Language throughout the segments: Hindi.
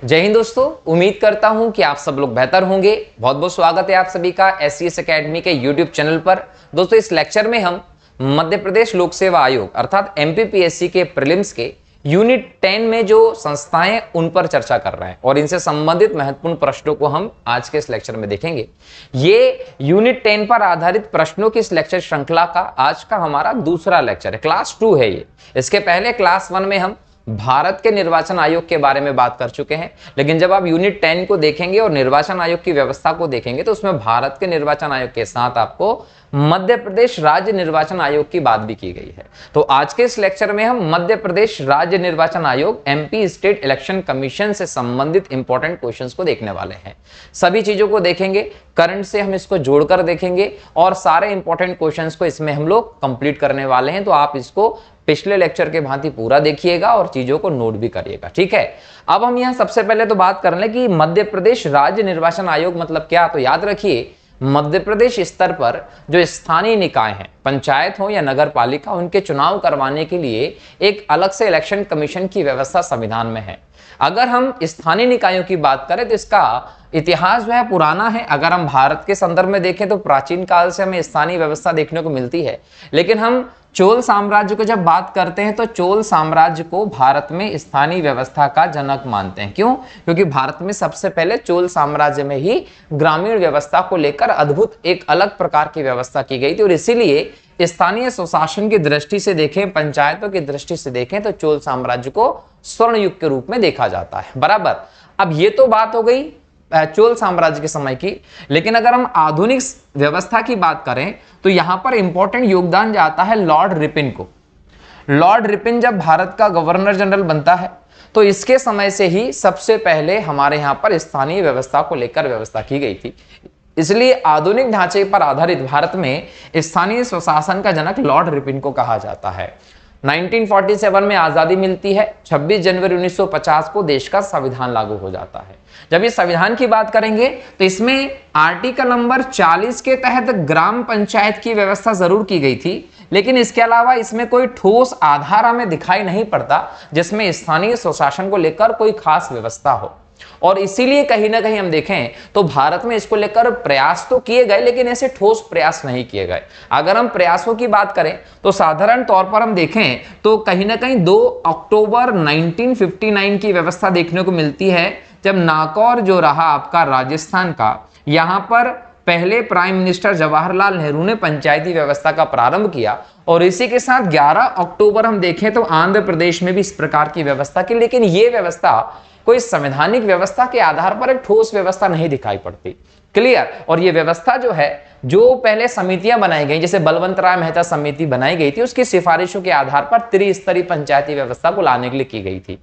जय हिंद दोस्तों, उम्मीद करता हूं कि आप सब लोग बेहतर होंगे। बहुत बहुत स्वागत है आप सभी का एससीएस एकेडमी के यूट्यूब चैनल पर। दोस्तों, इस लेक्चर में हम मध्य प्रदेश लोक सेवा आयोग अर्थात एमपीपीएससी के प्रीलिम्स के यूनिट 10 में जो संस्थाएं उन पर चर्चा कर रहे हैं और इनसे संबंधित महत्वपूर्ण प्रश्नों को हम आज के इस लेक्चर में देखेंगे। ये यूनिट 10 पर आधारित प्रश्नों की इस लेक्चर श्रृंखला का आज का हमारा दूसरा लेक्चर है। क्लास 2 है ये। इसके पहले क्लास 1 में हम भारत के निर्वाचन आयोग के बारे में बात कर चुके हैं, लेकिन जब आप यूनिट 10 को देखेंगे और निर्वाचन आयोग की व्यवस्था को देखेंगे तो उसमें भारत के निर्वाचन आयोग के साथ आपको मध्य प्रदेश राज्य निर्वाचन आयोग की बात भी की गई है। तो आज के इस लेक्चर में हम मध्य प्रदेश राज्य निर्वाचन आयोग एमपी स्टेट इलेक्शन कमीशन से संबंधित इंपॉर्टेंट क्वेश्चंस को देखने वाले हैं। सभी चीजों को देखेंगे, करंट से हम इसको जोड़कर देखेंगे और सारे इंपॉर्टेंट क्वेश्चंस को इसमें हम लोग कंप्लीट करने वाले हैं। तो आप इसको पिछले लेक्चर के भांति पूरा देखिएगा और चीजों को नोट भी करिएगा, ठीक है। अब हम यहां सबसे पहले तो बात कर लें कि मध्य प्रदेश राज्य निर्वाचन आयोग मतलब क्या। तो याद रखिए, मध्य प्रदेश स्तर पर जो स्थानीय निकाय हैं, पंचायत हो या नगर पालिका, उनके चुनाव करवाने के लिए एक अलग से इलेक्शन कमीशन की व्यवस्था संविधान में है। अगर हम स्थानीय निकायों की बात करें तो इसका इतिहास जो है पुराना है। अगर हम भारत के संदर्भ में देखें तो प्राचीन काल से हमें स्थानीय व्यवस्था देखने को मिलती है, लेकिन हम चोल साम्राज्य को जब बात करते हैं तो चोल साम्राज्य को भारत में स्थानीय व्यवस्था का जनक मानते हैं। क्यों? क्योंकि भारत में सबसे पहले चोल साम्राज्य में ही ग्रामीण व्यवस्था को लेकर अद्भुत एक अलग प्रकार की व्यवस्था की गई थी और इसीलिए स्थानीय स्वशासन की दृष्टि से देखें, पंचायतों की दृष्टि से देखें तो चोल साम्राज्य को स्वर्ण युग के रूप में देखा जाता है। बराबर। अब ये तो बात हो गई चोल साम्राज्य के समय की, लेकिन अगर हम आधुनिक व्यवस्था की बात करें तो यहां पर इंपॉर्टेंट योगदान जाता है लॉर्ड रिपिन को। लॉर्ड रिपिन जब भारत का गवर्नर जनरल बनता है तो इसके समय से ही सबसे पहले हमारे यहां पर स्थानीय व्यवस्था को लेकर व्यवस्था की गई थी। इसलिए आधुनिक ढांचे पर आधारित भारत में स्थानीय स्वशासन का जनक लॉर्ड रिपिन को कहा जाता है। 1947 में आजादी मिलती है। 26 जनवरी 1950 को देश का संविधान लागू हो जाता है। जब इस संविधान की बात करेंगे तो इसमें आर्टिकल नंबर 40 के तहत ग्राम पंचायत की व्यवस्था जरूर की गई थी, लेकिन इसके अलावा इसमें कोई ठोस आधार हमें दिखाई नहीं पड़ता जिसमें स्थानीय स्वशासन को लेकर कोई खास व्यवस्था हो। और इसीलिए कहीं ना कहीं हम देखें तो भारत में इसको लेकर प्रयास तो किए गए, लेकिन ऐसे ठोस प्रयास नहीं किए गए। अगर हम प्रयासों की बात करें तो साधारण तौर पर हम देखें तो कहीं ना कहीं 2 अक्टूबर 1959 की व्यवस्था देखने को मिलती है, जब नागौर जो रहा आपका राजस्थान का, यहां पर पहले प्राइम मिनिस्टर जवाहरलाल नेहरू ने पंचायती व्यवस्था का प्रारंभ किया और इसी के साथ 11 अक्टूबर हम देखें तो आंध्र प्रदेश में भी इस प्रकार की व्यवस्था की, लेकिन यह व्यवस्था कोई संवैधानिक व्यवस्था के आधार पर एक ठोस व्यवस्था नहीं दिखाई पड़ती। क्लियर। और ये व्यवस्था जो है, जो पहले समितियां बनाई गई, जैसे बलवंत राय मेहता समिति बनाई गई थी, उसकी सिफारिशों के आधार पर त्रिस्तरीय पंचायती व्यवस्था को लाने के लिए की गई थी।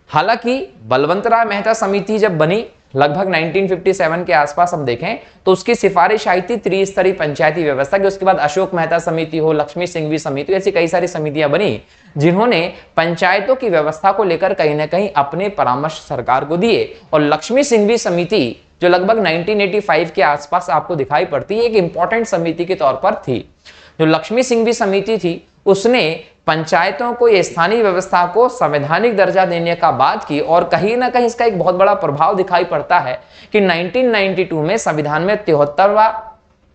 हालांकि बलवंत राय मेहता समिति जब बनी लगभग 1957 के आसपास हम देखें तो उसकी सिफारिश आई थी त्रिस्तरीय पंचायती व्यवस्था की। उसके बाद अशोक मेहता समिति हो, लक्ष्मी सिंघवी समिति, ऐसी कई सारी समितियां बनी जिन्होंने पंचायतों की व्यवस्था को लेकर कहीं ना कहीं अपने परामर्श सरकार को दिए। और लक्ष्मी सिंघवी समिति जो लगभग 1985 के आसपास आपको दिखाई पड़ती है, एक इंपॉर्टेंट समिति के तौर पर थी। जो लक्ष्मी सिंघवी समिति थी उसने पंचायतों को ये स्थानीय व्यवस्था को संवैधानिक दर्जा देने का बात की और कहीं ना कहीं इसका एक बहुत बड़ा प्रभाव दिखाई पड़ता है कि 1992 में संविधान में 73वां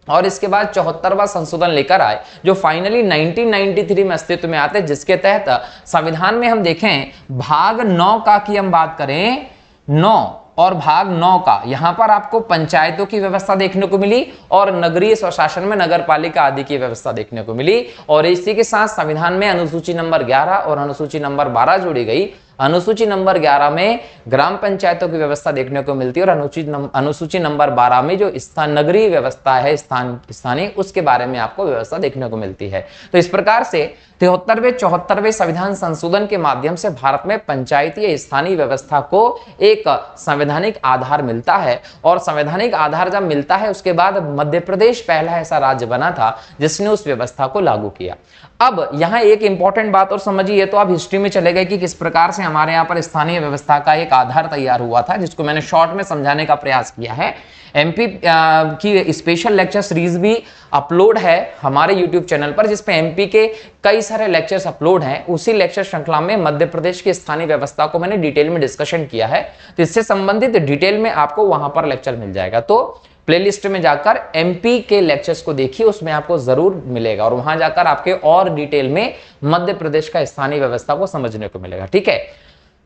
और इसके बाद 74वां संशोधन लेकर आए, जो फाइनली 1993 में अस्तित्व में आते हैं, जिसके तहत संविधान में हम देखें भाग 9 का की हम बात करें 9 और भाग 9 का, यहां पर आपको पंचायतों की व्यवस्था देखने को मिली और नगरीय स्वशासन में नगर पालिका आदि की व्यवस्था देखने को मिली। और इसी के साथ संविधान में अनुसूची नंबर 11 और अनुसूची नंबर 12 जोड़ी गई। अनुसूची नंबर 11 में ग्राम पंचायतों की व्यवस्था देखने को मिलती है और अनुसूची नंबर 12 में जो नगरीय व्यवस्था है स्थानीय, उसके बारे में आपको व्यवस्था देखने को मिलती है। तो इस प्रकार से 73वें 74वें संविधान संशोधन के माध्यम से भारत में पंचायती या स्थानीय व्यवस्था को एक संवैधानिक आधार मिलता है और संवैधानिक आधार जब मिलता है उसके बाद मध्य प्रदेश पहला ऐसा राज्य बना था जिसने उस व्यवस्था को लागू किया। अब यहां एक इंपॉर्टेंट बात और समझिए, तो आप हिस्ट्री में चले गए कि किस प्रकार से हमारे यहां पर स्थानीय व्यवस्था का एक आधार तैयार हुआ था, जिसको मैंने शॉर्ट में समझाने का प्रयास किया है। एमपी की स्पेशल लेक्चर सीरीज भी अपलोड है हमारे यूट्यूब चैनल पर, जिसपे एमपी के कई सारे लेक्चर्स अपलोड हैं। उसी लेक्चर श्रृंखला में मध्य प्रदेश की स्थानीय व्यवस्था को मैंने डिटेल में डिस्कशन किया है, तो इससे संबंधित डिटेल में आपको वहां पर लेक्चर मिल जाएगा। तो प्लेलिस्ट में जाकर एमपी के लेक्चर्स को देखिए, उसमें आपको जरूर मिलेगा, और वहां जाकर आपके और डिटेल में मध्य प्रदेश का स्थानीय व्यवस्था को समझने को मिलेगा। ठीक है,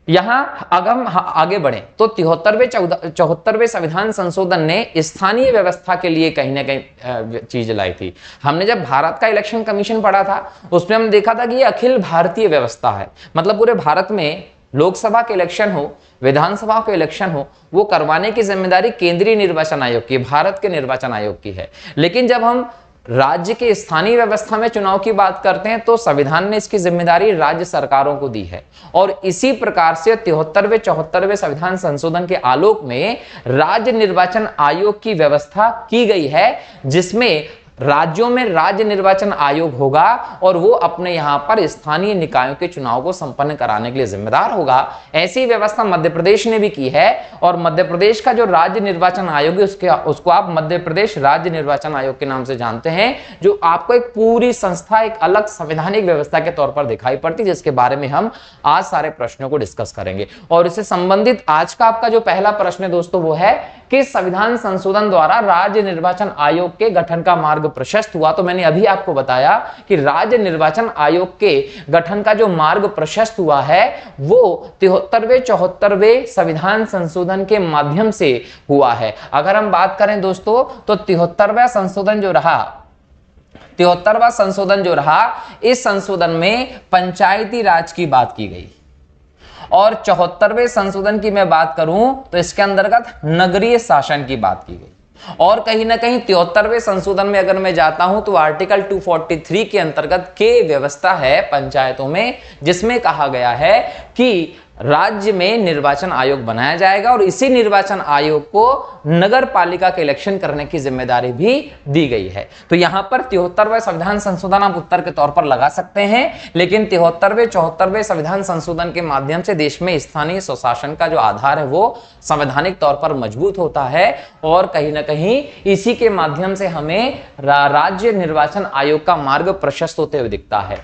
यहां अगर हम आगे बढ़े तो 74वें संविधान संशोधन ने स्थानीय व्यवस्था के लिए कहीं ना कहीं चीज लाई थी। हमने जब भारत का इलेक्शन कमीशन पढ़ा था, उसमें हमने देखा था कि ये अखिल भारतीय व्यवस्था है, मतलब पूरे भारत में लोकसभा के इलेक्शन हो, विधानसभा के इलेक्शन हो, वो करवाने की जिम्मेदारी केंद्रीय निर्वाचन आयोग की, भारत के निर्वाचन आयोग की है। लेकिन जब हम राज्य के स्थानीय व्यवस्था में चुनाव की बात करते हैं तो संविधान ने इसकी जिम्मेदारी राज्य सरकारों को दी है, और इसी प्रकार से 74वें संविधान संशोधन के आलोक में राज्य निर्वाचन आयोग की व्यवस्था की गई है, जिसमें राज्यों में राज्य निर्वाचन आयोग होगा और वो अपने यहां पर स्थानीय निकायों के चुनाव को संपन्न कराने के लिए जिम्मेदार होगा। ऐसी व्यवस्था मध्य प्रदेश ने भी की है, और मध्य प्रदेश का जो राज्य निर्वाचन आयोग है उसको आप मध्य प्रदेश राज्य निर्वाचन आयोग के नाम से जानते हैं, जो आपको एक पूरी संस्था, एक अलग संवैधानिक व्यवस्था के तौर पर दिखाई पड़ती है, जिसके बारे में हम आज सारे प्रश्नों को डिस्कस करेंगे। और इससे संबंधित आज का आपका जो पहला प्रश्न है दोस्तों, वो है कि संविधान संशोधन द्वारा राज्य निर्वाचन आयोग के गठन का मार्ग प्रशस्त हुआ। तो मैंने अभी आपको बताया कि राज्य निर्वाचन आयोग के गठन का जो मार्ग प्रशस्त हुआ है वो 74वें संविधान संशोधन के माध्यम से हुआ है। अगर हम बात करें दोस्तों, तो 73वां संशोधन जो रहा, इस संशोधन में पंचायती राज की बात की गई, और 74वें संशोधन की मैं बात करूं तो इसके अंतर्गत नगरीय शासन की बात की गई। और कहीं ना कहीं 73वें संशोधन में अगर मैं जाता हूं तो आर्टिकल 243 के अंतर्गत के व्यवस्था है पंचायतों में, जिसमें कहा गया है कि राज्य में निर्वाचन आयोग बनाया जाएगा, और इसी निर्वाचन आयोग को नगर पालिका के इलेक्शन करने की जिम्मेदारी भी दी गई है। तो यहां पर 73वां संविधान संशोधन आप उत्तर के तौर पर लगा सकते हैं, लेकिन 74वें संविधान संशोधन के माध्यम से देश में स्थानीय स्वशासन का जो आधार है वो संवैधानिक तौर पर मजबूत होता है, और कहीं ना कहीं इसी के माध्यम से हमें राज्य निर्वाचन आयोग का मार्ग प्रशस्त होते हुए दिखता है।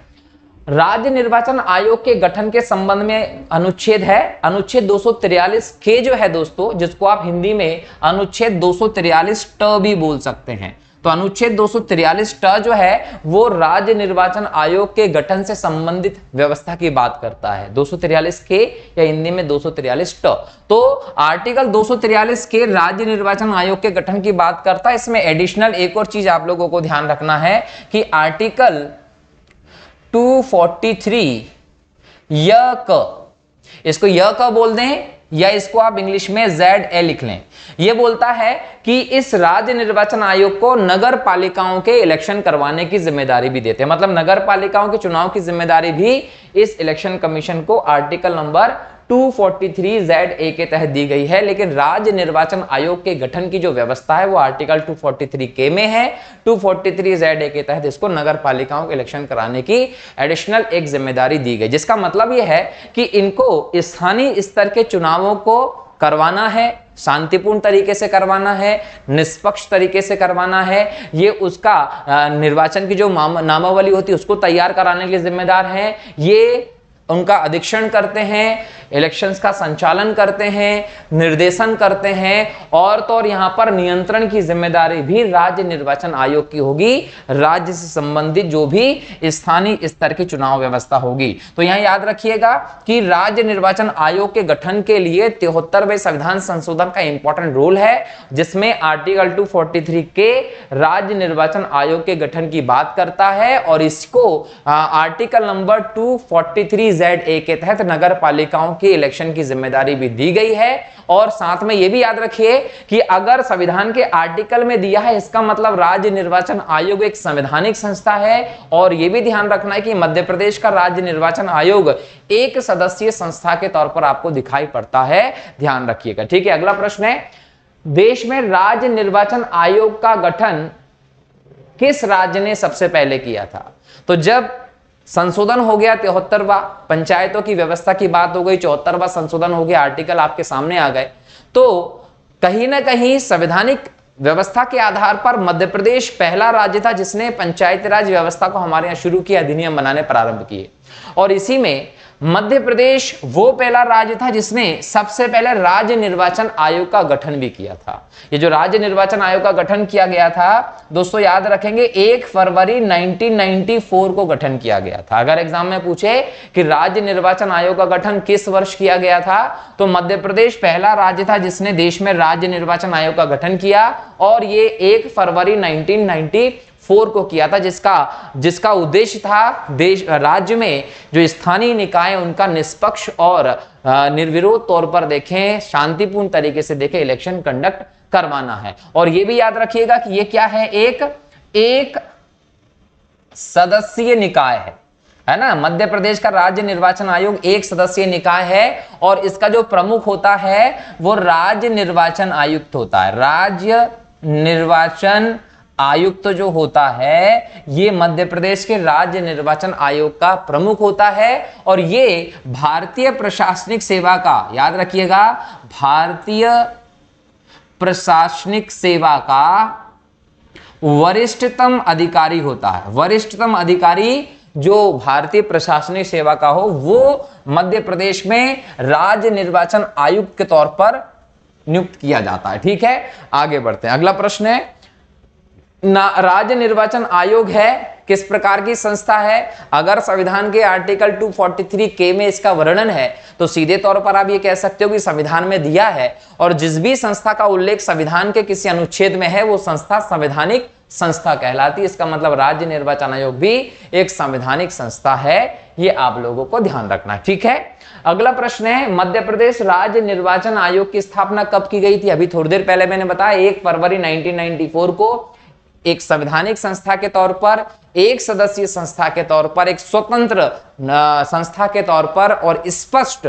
राज्य निर्वाचन आयोग के गठन के संबंध में अनुच्छेद है, अनुच्छेद 243 के जो है दोस्तों, जिसको आप हिंदी में अनुच्छेद 243 ट भी बोल सकते हैं। तो अनुच्छेद 243 ट जो है वो राज्य निर्वाचन आयोग के गठन से संबंधित व्यवस्था की बात करता है। 243 के या हिंदी में 243 ट। तो आर्टिकल 243 के राज्य निर्वाचन आयोग के गठन की बात करता है। इसमें एडिशनल एक और चीज आप लोगों को ध्यान रखना है कि आर्टिकल 243 इसको य क बोल दें, या इसको आप इंग्लिश में ZA लिख लें। यह बोलता है कि इस राज्य निर्वाचन आयोग को नगर पालिकाओं के इलेक्शन करवाने की जिम्मेदारी भी देते हैं, मतलब नगर पालिकाओं के चुनाव की जिम्मेदारी भी इस इलेक्शन कमीशन को आर्टिकल नंबर 243 ZA के तहत दी गई है। लेकिन राज्य निर्वाचन आयोग के गठन की जो व्यवस्था है वो आर्टिकल 243 के में है। 243 ZA के तहत इसको नगर पालिकाओं के इलेक्शन कराने की एडिशनल एक जिम्मेदारी दी गई, जिसका मतलब यह है कि इनको स्थानीय स्तर के चुनावों को करवाना है, शांतिपूर्ण तरीके से करवाना है, निष्पक्ष तरीके से करवाना है। ये उसका निर्वाचन की जो नामावली होती है उसको तैयार कराने के लिए जिम्मेदार हैं। ये उनका अधीक्षण करते हैं, इलेक्शंस का संचालन करते हैं, निर्देशन करते हैं, और तो और यहां पर नियंत्रण की जिम्मेदारी भी राज्य निर्वाचन आयोग की होगी। राज्य से संबंधित जो भी स्थानीय स्तर की चुनाव व्यवस्था होगी। तो यहां याद रखिएगा कि राज्य निर्वाचन आयोग के गठन के लिए 73वें संविधान संशोधन का इंपॉर्टेंट रोल है, जिसमें आर्टिकल 243 के राज्य निर्वाचन आयोग के गठन की बात करता है, और इसको आर्टिकल नंबर 243 ZA के तहत नगर पालिकाओं के इलेक्शन की जिम्मेदारी भी दी गई है। और साथ में यह भी याद रखिए कि अगर संविधान के आर्टिकल में दिया है, इसका मतलब राज्य निर्वाचन आयोग एक संवैधानिक संस्था है। और यह भी ध्यान रखना है कि मध्य प्रदेश का राज्य निर्वाचन आयोग एक सदस्यीय संस्था के तौर पर आपको दिखाई पड़ता है, ध्यान रखिएगा। ठीक है, अगला प्रश्न है, देश में राज्य निर्वाचन आयोग का गठन किस राज्य ने सबसे पहले किया था? तो जब संशोधन हो गया 73वां, पंचायतों की व्यवस्था की बात हो गई, 74वां संशोधन हो गया, आर्टिकल आपके सामने आ गए। तो कहीं ना कहीं संवैधानिक व्यवस्था के आधार पर मध्य प्रदेश पहला राज्य था जिसने पंचायती राज व्यवस्था को हमारे यहां शुरू किया, अधिनियम बनाने प्रारंभ किए। और इसी में मध्य प्रदेश वो पहला राज्य था जिसने सबसे पहले राज्य निर्वाचन आयोग का गठन भी किया था। ये जो राज्य निर्वाचन आयोग का गठन किया गया था दोस्तों, याद रखेंगे 1 फरवरी 1994 को गठन किया गया था। अगर एग्जाम में पूछे कि राज्य निर्वाचन आयोग का गठन किस वर्ष किया गया था, तो मध्य प्रदेश पहला राज्य था जिसने देश में राज्य निर्वाचन आयोग का गठन किया, और ये 1 फरवरी 1994 को किया था, जिसका उद्देश्य था देश राज्य में जो स्थानीय निकाय उनका निष्पक्ष और निर्विरोध तौर पर देखें, शांतिपूर्ण तरीके से देखें, इलेक्शन कंडक्ट करवाना है। और ये भी याद रखिएगा कि ये क्या है, एक सदस्यीय निकाय है ना। मध्य प्रदेश का राज्य निर्वाचन आयोग एक सदस्यीय निकाय है, और इसका जो प्रमुख होता है वो राज्य निर्वाचन आयुक्त होता है। राज्य निर्वाचन आयुक्त जो होता है ये मध्य प्रदेश के राज्य निर्वाचन आयोग का प्रमुख होता है, और ये भारतीय प्रशासनिक सेवा का, याद रखिएगा, भारतीय प्रशासनिक सेवा का वरिष्ठतम अधिकारी होता है। वरिष्ठतम अधिकारी जो भारतीय प्रशासनिक सेवा का हो वो मध्य प्रदेश में राज्य निर्वाचन आयुक्त के तौर पर नियुक्त किया जाता है। ठीक है, आगे बढ़ते हैं। अगला प्रश्न है, राज्य निर्वाचन आयोग है किस प्रकार की संस्था है? अगर संविधान के आर्टिकल 243 के में इसका वर्णन है तो सीधे तौर पर आप ये कह सकते हो कि संविधान में दिया है, और जिस भी संस्था का उल्लेख संविधान के किसी अनुच्छेद में है वो संस्था संवैधानिक संस्था कहलाती है। इसका मतलब राज्य निर्वाचन आयोग भी एक संवैधानिक संस्था है, ये आप लोगों को ध्यान रखना। ठीक है, अगला प्रश्न है, मध्य प्रदेश राज्य निर्वाचन आयोग की स्थापना कब की गई थी? अभी थोड़ी देर पहले मैंने बताया 1 फरवरी 1994 को एक संवैधानिक संस्था के तौर पर, एक सदस्यीय संस्था के तौर पर, एक स्वतंत्र संस्था के तौर पर, और स्पष्ट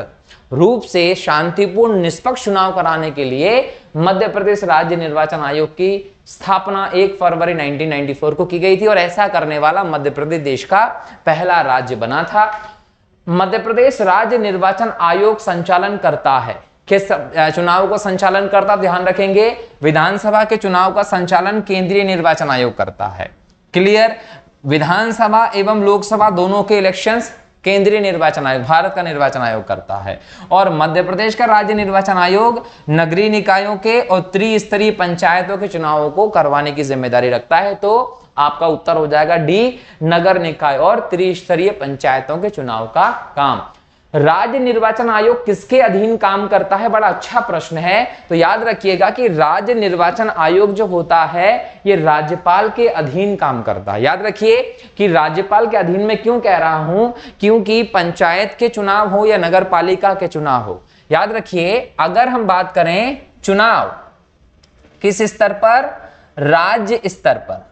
रूप से शांतिपूर्ण निष्पक्ष चुनाव कराने के लिए मध्य प्रदेश राज्य निर्वाचन आयोग की स्थापना 1 फरवरी 1994 को की गई थी, और ऐसा करने वाला मध्य प्रदेश देश का पहला राज्य बना था। मध्य प्रदेश राज्य निर्वाचन आयोग संचालन करता है किस चुनाव को संचालन करता? ध्यान रखेंगे, विधानसभा के चुनाव का संचालन केंद्रीय निर्वाचन आयोग करता है। क्लियर, विधानसभा एवं लोकसभा दोनों के इलेक्शंस केंद्रीय निर्वाचन आयोग, भारत का निर्वाचन आयोग करता है। और मध्य प्रदेश का राज्य निर्वाचन आयोग नगरीय निकायों के और त्रिस्तरीय पंचायतों के चुनावों को करवाने की जिम्मेदारी रखता है। तो आपका उत्तर हो जाएगा डी, नगर निकाय और त्रिस्तरीय पंचायतों के चुनाव का काम। राज्य निर्वाचन आयोग किसके अधीन काम करता है? बड़ा अच्छा प्रश्न है। तो याद रखिएगा कि राज्य निर्वाचन आयोग जो होता है ये राज्यपाल के अधीन काम करता है। याद रखिए कि राज्यपाल के अधीन में क्यों कह रहा हूं, क्योंकि पंचायत के चुनाव हो या नगर पालिका के चुनाव हो, याद रखिए अगर हम बात करें चुनाव किस स्तर पर, राज्य स्तर पर,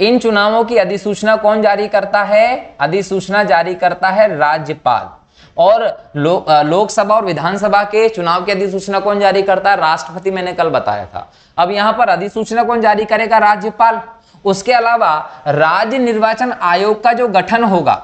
इन चुनावों की अधिसूचना कौन जारी करता है? अधिसूचना जारी करता है राज्यपाल। और लोकसभा और विधानसभा के चुनाव की अधिसूचना कौन जारी करता है? राष्ट्रपति, मैंने कल बताया था। अब यहां पर अधिसूचना कौन जारी करेगा? राज्यपाल। उसके अलावा राज्य निर्वाचन आयोग का जो गठन होगा,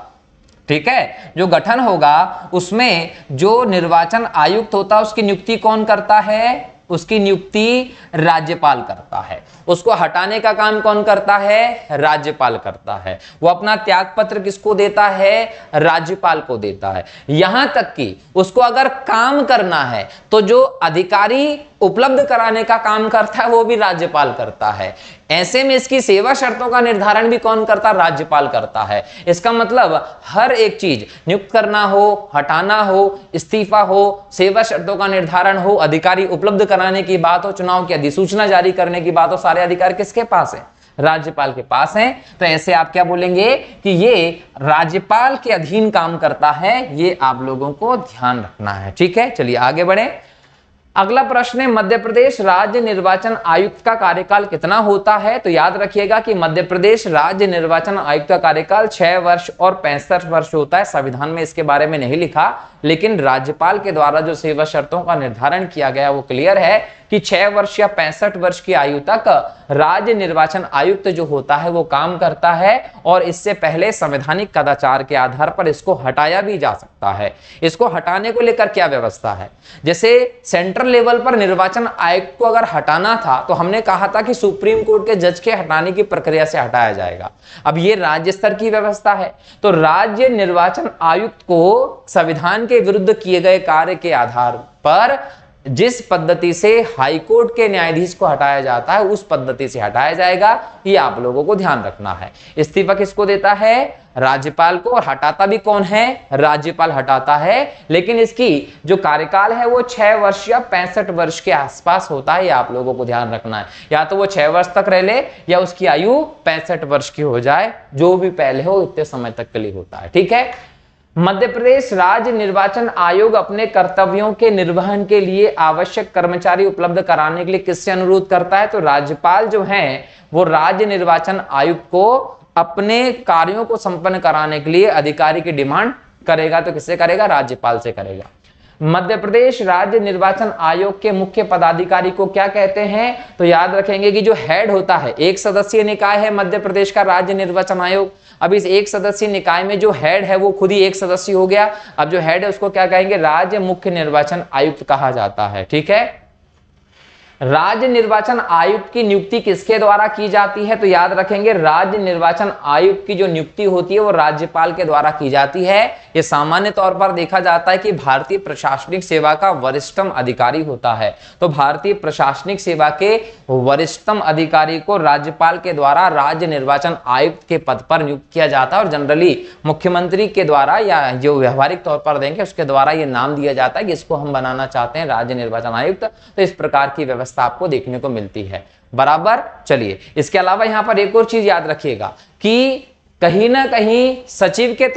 ठीक है, जो गठन होगा उसमें जो निर्वाचन आयुक्त होता है उसकी नियुक्ति कौन करता है? उसकी नियुक्ति राज्यपाल करता है। उसको हटाने का काम कौन करता है? राज्यपाल करता है। वो अपना त्यागपत्र किसको देता है? राज्यपाल को देता है। यहां तक कि उसको अगर काम करना है तो जो अधिकारी उपलब्ध कराने का काम करता है वो भी राज्यपाल करता है। ऐसे में इसकी सेवा शर्तों का निर्धारण भी कौन करता? राज्यपाल करता है। इसका मतलब हर एक चीज, नियुक्त करना हो, हटाना हो, इस्तीफा हो, सेवा शर्तों का निर्धारण हो, अधिकारी उपलब्ध कराने की बात हो, चुनाव की अधिसूचना जारी करने की बात हो, सारे अधिकार किसके पास है? राज्यपाल के पास है। तो ऐसे आप क्या बोलेंगे कि ये राज्यपाल के अधीन काम करता है। ये आप लोगों को ध्यान रखना है। ठीक है, चलिए आगे बढ़े। अगला प्रश्न है, मध्य प्रदेश राज्य निर्वाचन आयुक्त का कार्यकाल कितना होता है? तो याद रखिएगा कि मध्य प्रदेश राज्य निर्वाचन आयुक्त का कार्यकाल 6 वर्ष और 65 वर्ष होता है। संविधान में इसके बारे में नहीं लिखा, लेकिन राज्यपाल के द्वारा जो सेवा शर्तों का निर्धारण किया गया वो क्लियर है कि 6 वर्ष या 65 वर्ष की आयु तक राज्य निर्वाचन आयुक्त जो होता है वो काम करता है, और इससे पहले संवैधानिक कदाचार के आधार पर इसको हटाया भी जा सकता है। इसको हटाने को लेकर क्या व्यवस्था है, जैसे सेंट्रल लेवल पर निर्वाचन आयोग को अगर हटाना था तो हमने कहा था कि सुप्रीम कोर्ट के जज के हटाने की प्रक्रिया से हटाया जाएगा। अब ये राज्य स्तर की व्यवस्था है, तो राज्य निर्वाचन आयुक्त को संविधान के विरुद्ध किए गए कार्य के आधार पर जिस पद्धति से हाईकोर्ट के न्यायाधीश को हटाया जाता है उस पद्धति से हटाया जाएगा, ये आप लोगों को ध्यान रखना है। इस्तीफा किसको देता है, राज्यपाल को, और हटाता भी कौन है, राज्यपाल हटाता है। लेकिन इसकी जो कार्यकाल है वो 6 वर्ष या 65 वर्ष के आसपास होता है, ये आप लोगों को ध्यान रखना है। या तो वो 6 वर्ष तक रह ले या उसकी आयु 65 वर्ष की हो जाए, जो भी पहले हो इतने समय तक के लिए होता है। ठीक है। मध्य प्रदेश राज्य निर्वाचन आयोग अपने कर्तव्यों के निर्वहन के लिए आवश्यक कर्मचारी उपलब्ध कराने के लिए किससे अनुरोध करता है, तो राज्यपाल जो है वो राज्य निर्वाचन आयुक्त को अपने कार्यों को संपन्न कराने के लिए अधिकारी की डिमांड करेगा। तो किससे करेगा, राज्यपाल से करेगा। मध्य प्रदेश राज्य निर्वाचन आयोग के मुख्य पदाधिकारी को क्या कहते हैं, तो याद रखेंगे कि जो हेड होता है, एक सदस्यीय निकाय है मध्य प्रदेश का राज्य निर्वाचन आयोग। अब इस एक सदस्यीय निकाय में जो हेड है वो खुद ही एक सदस्य हो गया। अब जो हेड है उसको क्या कहेंगे, राज्य मुख्य निर्वाचन आयुक्त कहा जाता है। ठीक है। राज्य निर्वाचन आयुक्त की नियुक्ति किसके द्वारा की जाती है, तो याद रखेंगे राज्य निर्वाचन आयुक्त की जो नियुक्ति होती है वो राज्यपाल के द्वारा की जाती है। ये सामान्य तौर पर देखा जाता है कि भारतीय प्रशासनिक सेवा का वरिष्ठतम अधिकारी होता है, तो भारतीय प्रशासनिक सेवा के वरिष्ठतम अधिकारी को राज्यपाल के द्वारा राज्य निर्वाचन आयुक्त के पद पर नियुक्त किया जाता है, और जनरली मुख्यमंत्री के द्वारा या जो व्यवहारिक तौर पर देंगे उसके द्वारा ये नाम दिया जाता है कि इसको हम बनाना चाहते हैं राज्य निर्वाचन आयुक्त। तो इस प्रकार की व्यवस्था आपको देखने को मिलती है। बराबर। चलिए, इसके अलावा यहां पर एक और चीज याद रखिएगा कि कहीं ना कहीं सचिव के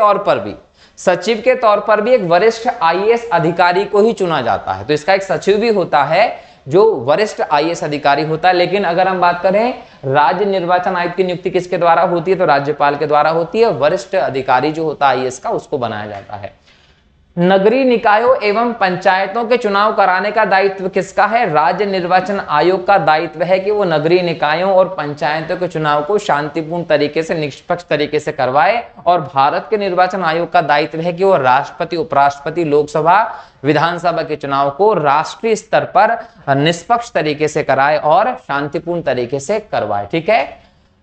तौर पर भी एक वरिष्ठ आईएएस अधिकारी को ही चुना जाता है। तो इसका एक सचिव भी होता है जो वरिष्ठ आईएएस अधिकारी होता है। लेकिन अगर हम बात करें राज्य निर्वाचन आयुक्त की नियुक्ति किसके द्वारा होती है, तो राज्यपाल के द्वारा होती है। वरिष्ठ अधिकारी जो होता है आईएएस का, उसको बनाया जाता है। नगरीय निकायों एवं पंचायतों के चुनाव कराने का दायित्व किसका है, राज्य निर्वाचन आयोग का दायित्व है कि वो नगरीय निकायों और पंचायतों के चुनाव को शांतिपूर्ण तरीके से, निष्पक्ष तरीके से करवाए। और भारत के निर्वाचन आयोग का दायित्व है कि वो राष्ट्रपति, उपराष्ट्रपति, लोकसभा, विधानसभा के चुनाव को राष्ट्रीय स्तर पर निष्पक्ष तरीके से कराए और शांतिपूर्ण तरीके से करवाए। ठीक है।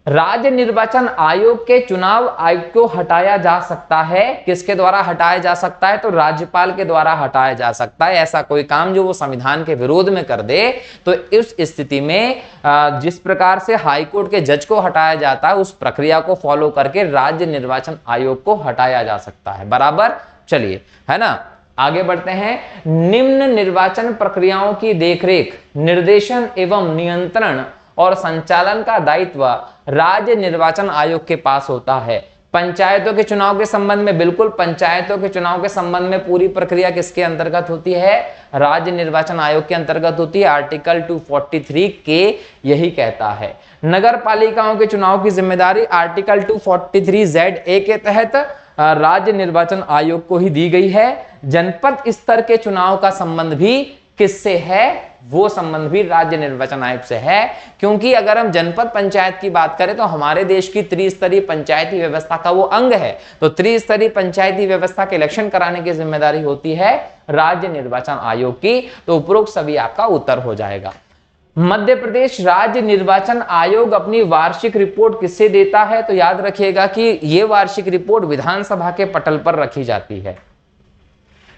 राज्य निर्वाचन आयोग के चुनाव आयुक्त को हटाया जा सकता है, किसके द्वारा हटाया जा सकता है, तो राज्यपाल के द्वारा हटाया जा सकता है। ऐसा कोई काम जो वो संविधान के विरोध में कर दे तो इस स्थिति में जिस प्रकार से हाईकोर्ट के जज को हटाया जाता है उस प्रक्रिया को फॉलो करके राज्य निर्वाचन आयोग को हटाया जा सकता है। बराबर। चलिए, है ना, आगे बढ़ते हैं। निम्न निर्वाचन प्रक्रियाओं की देखरेख, निर्देशन एवं नियंत्रण और संचालन का दायित्व राज्य निर्वाचन आयोग के पास होता है। पंचायतों के चुनाव के संबंध में, बिल्कुल पंचायतों के चुनाव के संबंध में पूरी प्रक्रिया किसके अंतर्गत होती है, राज्य निर्वाचन आयोग के अंतर्गत होती है। आर्टिकल 243 के यही कहता है। नगर पालिकाओं के चुनाव की जिम्मेदारी आर्टिकल 243ZA के तहत राज्य निर्वाचन आयोग को ही दी गई है। जनपद स्तर के चुनाव का संबंध भी किससे है, वो संबंध भी राज्य निर्वाचन आयोग से है। क्योंकि अगर हम जनपद पंचायत की बात करें तो हमारे देश की त्रिस्तरीय पंचायती व्यवस्था का वो अंग है, तो त्रिस्तरीय पंचायती व्यवस्था के इलेक्शन कराने की जिम्मेदारी होती है राज्य निर्वाचन आयोग की। तो उपरोक्त सभी आपका उत्तर हो जाएगा। मध्य प्रदेश राज्य निर्वाचन आयोग अपनी वार्षिक रिपोर्ट किससे देता है, तो याद रखिएगा कि ये वार्षिक रिपोर्ट विधानसभा के पटल पर रखी जाती है।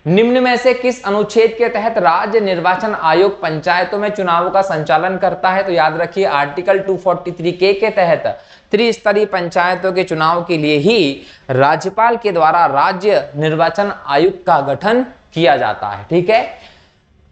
निम्न में से किस अनुच्छेद के तहत राज्य निर्वाचन आयोग पंचायतों में चुनावों का संचालन करता है, तो याद रखिए आर्टिकल 243 के तहत त्रिस्तरीय पंचायतों के चुनाव के लिए ही राज्यपाल के द्वारा राज्य निर्वाचन आयोग का गठन किया जाता है। ठीक है।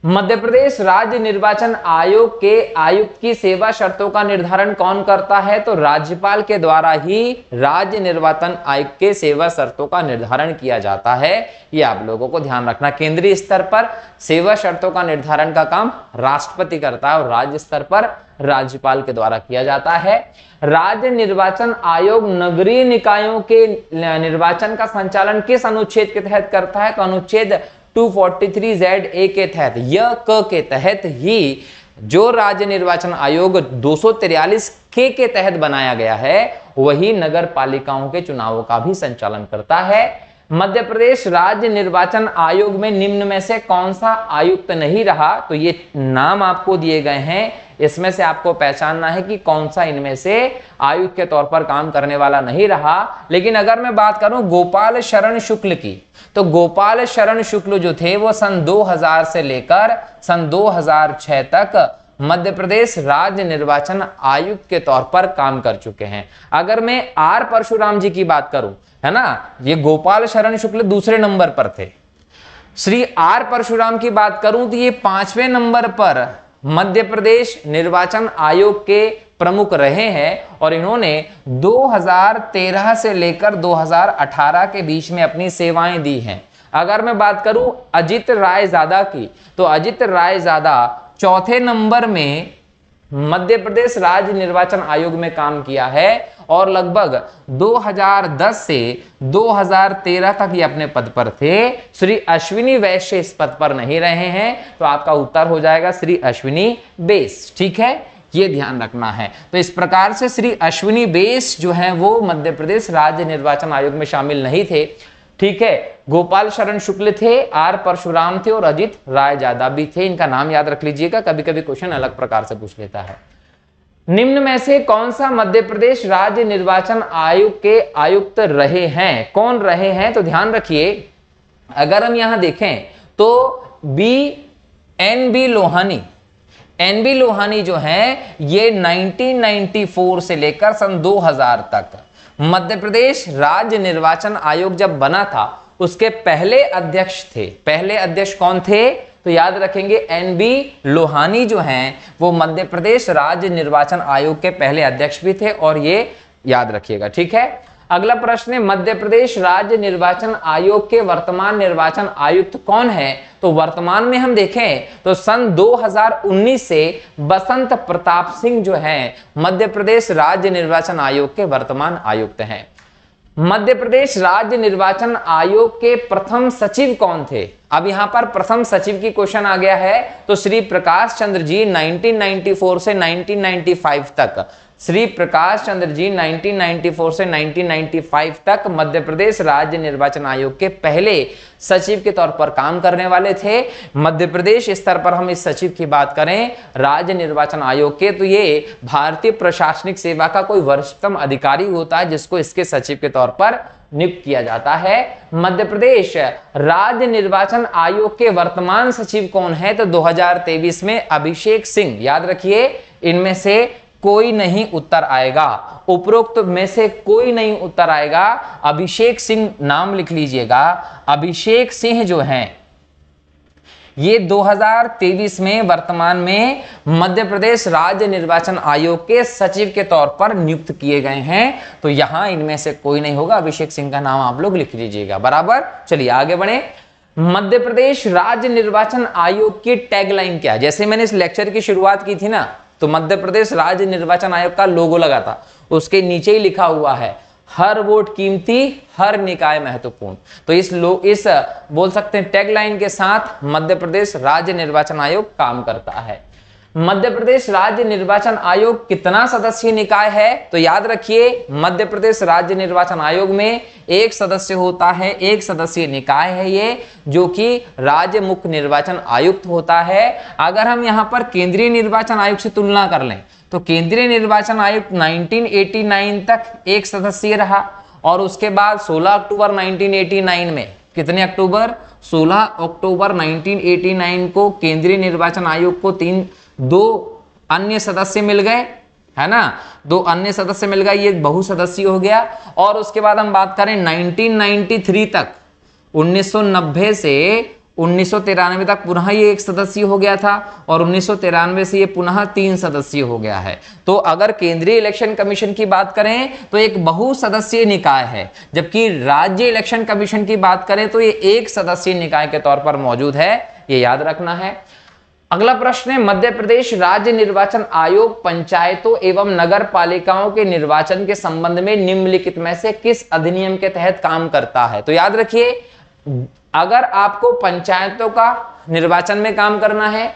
मध्य प्रदेश राज्य निर्वाचन आयोग के आयुक्त की सेवा शर्तों का निर्धारण कौन करता है, तो राज्यपाल के द्वारा ही राज्य निर्वाचन आयोग के सेवा शर्तों का निर्धारण किया जाता है। ये आप लोगों को ध्यान रखना। केंद्रीय स्तर पर सेवा शर्तों का निर्धारण का काम राष्ट्रपति करता है और राज्य स्तर पर राज्यपाल के द्वारा किया जाता है। राज्य निर्वाचन आयोग नगरीय निकायों के निर्वाचन का संचालन किस अनुच्छेद के तहत करता है, तो अनुच्छेद 243ZA के तहत, य क के तहत ही जो राज्य निर्वाचन आयोग 243 के तहत बनाया गया है वही नगर पालिकाओं के चुनावों का भी संचालन करता है। मध्य प्रदेश राज्य निर्वाचन आयोग में निम्न में से कौन सा आयुक्त नहीं रहा? तो ये नाम आपको दिए गए हैं, इसमें से आपको पहचानना है कि कौन सा इनमें से आयुक्त के तौर पर काम करने वाला नहीं रहा। लेकिन अगर मैं बात करूं गोपाल शरण शुक्ल की, तो गोपाल शरण शुक्ल जो थे वो सन 2000 से लेकर सन 2006 तक मध्य प्रदेश राज्य निर्वाचन आयुक्त के तौर पर काम कर चुके हैं। अगर मैं आर परशुराम जी की बात करूं, है ना, ये गोपाल शरण शुक्ल दूसरे नंबर पर थे। श्री आर परशुराम की बात करूं तो ये 5वें नंबर पर मध्य प्रदेश निर्वाचन आयोग के प्रमुख रहे हैं और इन्होंने 2013 से लेकर 2018 के बीच में अपनी सेवाएं दी हैं। अगर मैं बात करूं अजित रायजादा की, तो अजित रायजादा चौथे नंबर में मध्य प्रदेश राज्य निर्वाचन आयोग में काम किया है और लगभग 2010 से 2013 तक ये अपने पद पर थे। श्री अश्विनी वैश्य इस पद पर नहीं रहे हैं, तो आपका उत्तर हो जाएगा श्री अश्विनी बेस। ठीक है, ये ध्यान रखना है। तो इस प्रकार से श्री अश्विनी बेस जो है वो मध्य प्रदेश राज्य निर्वाचन आयोग में शामिल नहीं थे। ठीक है, गोपाल शरण शुक्ल थे, आर परशुराम थे और अजित रायजादा भी थे। इनका नाम याद रख लीजिएगा, कभी कभी क्वेश्चन अलग प्रकार से पूछ लेता है। निम्न में से कौन सा मध्य प्रदेश राज्य निर्वाचन आयोग के आयुक्त रहे हैं? कौन रहे हैं? तो ध्यान रखिए, अगर हम यहां देखें तो एन बी लोहानी जो हैं ये 1994 से लेकर सन 2000 तक मध्य प्रदेश राज्य निर्वाचन आयोग जब बना था उसके पहले अध्यक्ष थे। पहले अध्यक्ष कौन थे? तो याद रखेंगे एन.बी. लोहानी जो हैं वो मध्य प्रदेश राज्य निर्वाचन आयोग के पहले अध्यक्ष भी थे और ये याद रखिएगा। ठीक है, अगला प्रश्न है मध्य प्रदेश राज्य निर्वाचन आयोग के वर्तमान निर्वाचन आयुक्त कौन है? तो वर्तमान में हम देखें तो सन 2019 से बसंत प्रताप सिंह जो हैं मध्य प्रदेश राज्य निर्वाचन आयोग के वर्तमान आयुक्त हैं। मध्य प्रदेश राज्य निर्वाचन आयोग के प्रथम सचिव कौन थे? अब यहां पर प्रथम सचिव की क्वेश्चन आ गया है, तो श्री प्रकाश चंद्र जी 1994 से 1995 तक, श्री प्रकाश चंद्र जी 1994 से 1995 तक मध्य प्रदेश राज्य निर्वाचन आयोग के पहले सचिव के तौर पर काम करने वाले थे। मध्य प्रदेश स्तर पर हम इस सचिव की बात करें राज्य निर्वाचन आयोग के, तो ये भारतीय प्रशासनिक सेवा का कोई वरिष्ठतम अधिकारी होता है जिसको इसके सचिव के तौर पर नियुक्त किया जाता है। मध्य प्रदेश राज्य निर्वाचन आयोग के वर्तमान सचिव कौन है? तो 2023 में अभिषेक सिंह। याद रखिए, इनमें से कोई नहीं उत्तर आएगा, उपरोक्त में से कोई नहीं उत्तर आएगा। अभिषेक सिंह नाम लिख लीजिएगा। अभिषेक सिंह जो हैं ये 2023 में वर्तमान में मध्य प्रदेश राज्य निर्वाचन आयोग के सचिव के तौर पर नियुक्त किए गए हैं। तो यहां इनमें से कोई नहीं होगा, अभिषेक सिंह का नाम आप लोग लिख लीजिएगा। बराबर, चलिए आगे बढ़े। मध्य प्रदेश राज्य निर्वाचन आयोग की टैगलाइन क्या है? जैसे मैंने इस लेक्चर की शुरुआत की थी ना, तो मध्य प्रदेश राज्य निर्वाचन आयोग का लोगो लगा था, उसके नीचे ही लिखा हुआ है हर वोट कीमती, हर निकाय महत्वपूर्ण। तो इस बोल सकते हैं टैगलाइन के साथ मध्य प्रदेश राज्य निर्वाचन आयोग काम करता है। मध्य प्रदेश राज्य निर्वाचन आयोग कितना सदस्यीय निकाय है? तो याद रखिए, मध्य प्रदेश राज्य निर्वाचन आयोग में एक सदस्य होता है, एक सदस्यीय निकाय है ये, जो कि राज्य मुख्य निर्वाचन आयुक्त होता है। अगर हम यहां पर केंद्रीय निर्वाचन आयोग से तुलना कर लें तो केंद्रीय निर्वाचन आयुक्त 1989 तक एक सदस्यीय रहा और उसके बाद 16 अक्टूबर 1989 में, कितने अक्टूबर? 16 अक्टूबर 1989 को केंद्रीय निर्वाचन आयोग को दो अन्य सदस्य मिल गए, है ना, दो अन्य सदस्य मिल गए, ये बहुसदस्यीय हो गया। और उसके बाद हम बात करें 1993 तक, 1990 से 1993 तक पुनः ये एक सदस्यीय हो गया था और 1993 से ये पुनः 3 सदस्यीय हो गया है। तो अगर केंद्रीय इलेक्शन कमीशन की बात करें तो एक बहुसदस्यीय निकाय है, जबकि राज्य इलेक्शन कमीशन की बात करें तो ये एक सदस्यीय निकाय के तौर पर मौजूद है, ये याद रखना है। अगला प्रश्न है मध्य प्रदेश राज्य निर्वाचन आयोग पंचायतों एवं नगर पालिकाओं के निर्वाचन के संबंध में निम्नलिखित में से किस अधिनियम के तहत काम करता है? तो याद रखिए, अगर आपको पंचायतों का निर्वाचन में काम करना है,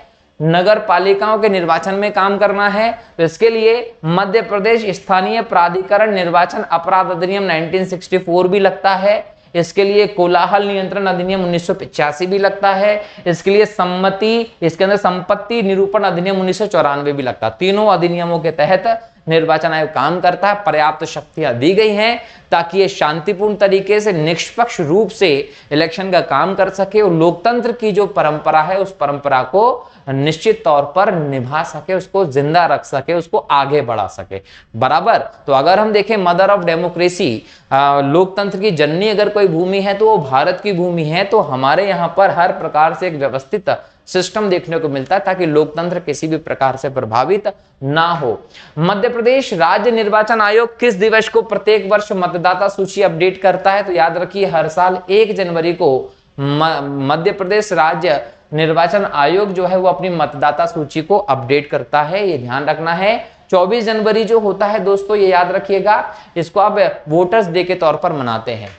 नगर पालिकाओं के निर्वाचन में काम करना है तो इसके लिए मध्य प्रदेश स्थानीय प्राधिकरण निर्वाचन अपराध अधिनियम 1964 भी लगता है। इसके लिए कोलाहल नियंत्रण अधिनियम 1985 भी लगता है। इसके लिए इसके अंदर संपत्ति निरूपण अधिनियम 1994 भी लगता है। तीनों अधिनियमों के तहत निर्वाचन आयोग काम करता है। पर्याप्त शक्तियां दी गई हैं ताकि ये शांतिपूर्ण तरीके से निष्पक्ष रूप से इलेक्शन का काम कर सके और लोकतंत्र की जो परंपरा है उस परंपरा को निश्चित तौर पर निभा सके, उसको जिंदा रख सके, उसको आगे बढ़ा सके। बराबर। तो अगर हम देखें मदर ऑफ डेमोक्रेसी, लोकतंत्र की जननी अगर कोई भूमि है तो वो भारत की भूमि है। तो हमारे यहाँ पर हर प्रकार से एक व्यवस्थित सिस्टम देखने को मिलता है ताकि लोकतंत्र किसी भी प्रकार से प्रभावित ना हो। मध्य प्रदेश राज्य निर्वाचन आयोग किस दिवस को प्रत्येक वर्ष मतदाता सूची अपडेट करता है? तो याद रखिए हर साल 1 जनवरी को मध्य प्रदेश राज्य निर्वाचन आयोग जो है वो अपनी मतदाता सूची को अपडेट करता है, ये ध्यान रखना है। 24 जनवरी जो होता है दोस्तों, ये याद रखिएगा, इसको आप वोटर्स डे के तौर पर मनाते हैं।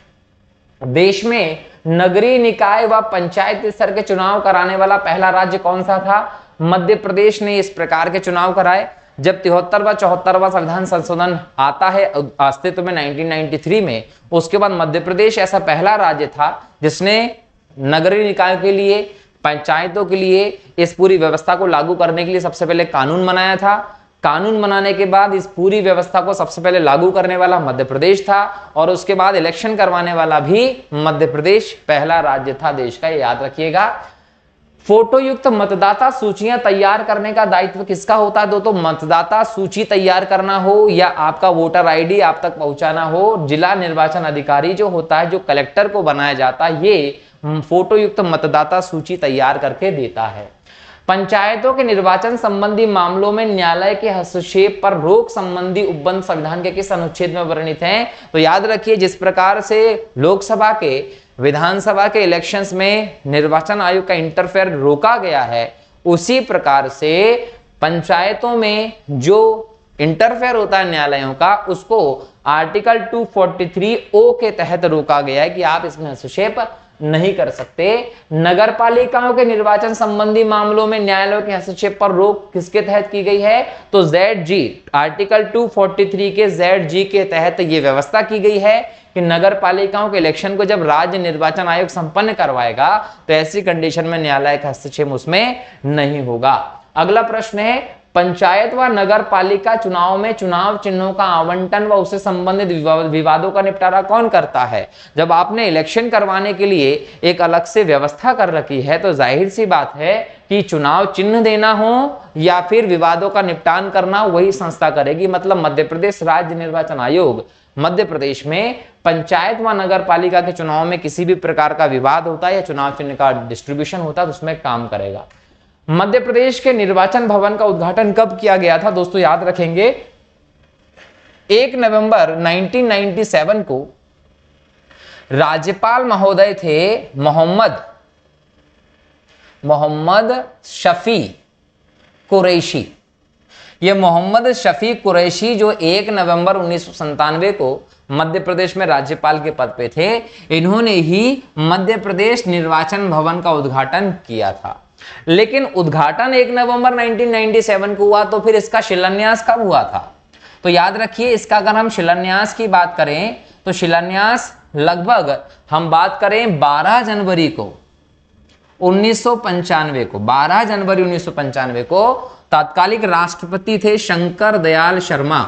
देश में नगरीय निकाय व पंचायत स्तर के चुनाव कराने वाला पहला राज्य कौन सा था? मध्य प्रदेश ने इस प्रकार के चुनाव कराए। जब 73 व 74वां संविधान संशोधन आता है अस्तित्व में 1993 में, उसके बाद मध्य प्रदेश ऐसा पहला राज्य था जिसने नगरीय निकायों के लिए, पंचायतों के लिए इस पूरी व्यवस्था को लागू करने के लिए सबसे पहले कानून बनाया था। कानून बनाने के बाद इस पूरी व्यवस्था को सबसे पहले लागू करने वाला मध्य प्रदेश था और उसके बाद इलेक्शन करवाने वाला भी मध्य प्रदेश पहला राज्य था देश का, ये याद रखिएगा। फोटो युक्त मतदाता सूचियां तैयार करने का दायित्व किसका होता है? तो मतदाता सूची तैयार करना हो या आपका वोटर आईडी आप तक पहुंचाना हो, जिला निर्वाचन अधिकारी जो होता है, जो कलेक्टर को बनाया जाता है, ये फोटो युक्त मतदाता सूची तैयार करके देता है। पंचायतों के निर्वाचन संबंधी मामलों में न्यायालय के हस्तक्षेप पर रोक संबंधी उपबंध संविधान के किस अनुच्छेद में वर्णित हैं? तो याद रखिए जिस प्रकार से लोकसभा के, विधानसभा के इलेक्शंस में निर्वाचन आयोग का इंटरफेयर रोका गया है, उसी प्रकार से पंचायतों में जो इंटरफेयर होता है न्यायालयों का, उसको आर्टिकल 243O के तहत रोका गया है कि आप इसमें हस्तक्षेप नहीं कर सकते। नगर पालिकाओं के निर्वाचन संबंधी मामलों में न्यायालय के हस्तक्षेप पर रोक किसके तहत की गई है? तो ZG, आर्टिकल 243 के ZG के तहत यह व्यवस्था की गई है कि नगर पालिकाओं के इलेक्शन को जब राज्य निर्वाचन आयोग संपन्न करवाएगा तो ऐसी कंडीशन में न्यायालय का हस्तक्षेप उसमें नहीं होगा। अगला प्रश्न है, पंचायत व नगर पालिका चुनाव में चुनाव चिन्हों का आवंटन व उससे संबंधित विवादों का निपटारा कौन करता है? जब आपने इलेक्शन करवाने के लिए एक अलग से व्यवस्था कर रखी है तो जाहिर सी बात है कि चुनाव चिन्ह देना हो या फिर विवादों का निपटान करना वही संस्था करेगी। मतलब मध्य प्रदेश राज्य निर्वाचन आयोग मध्य प्रदेश में पंचायत व नगर पालिका के चुनाव में किसी भी प्रकार का विवाद होता है या चुनाव चिन्ह का डिस्ट्रीब्यूशन होता है तो उसमें काम करेगा। मध्य प्रदेश के निर्वाचन भवन का उद्घाटन कब किया गया था? दोस्तों याद रखेंगे 1 नवंबर 1997 को राज्यपाल महोदय थे मोहम्मद शफी कुरैशी। ये मोहम्मद शफी कुरैशी जो 1 नवंबर 1997 को मध्य प्रदेश में राज्यपाल के पद पे थे, इन्होंने ही मध्य प्रदेश निर्वाचन भवन का उद्घाटन किया था। लेकिन उद्घाटन 1 नवंबर 1997 को हुआ तो फिर इसका शिलान्यास कब हुआ था? तो याद रखिए इसका अगर हम शिलान्यास की बात करें तो शिलान्यास लगभग हम बात करें 12 जनवरी को 1995 को, 12 जनवरी 1995 को तत्कालिक राष्ट्रपति थे शंकर दयाल शर्मा।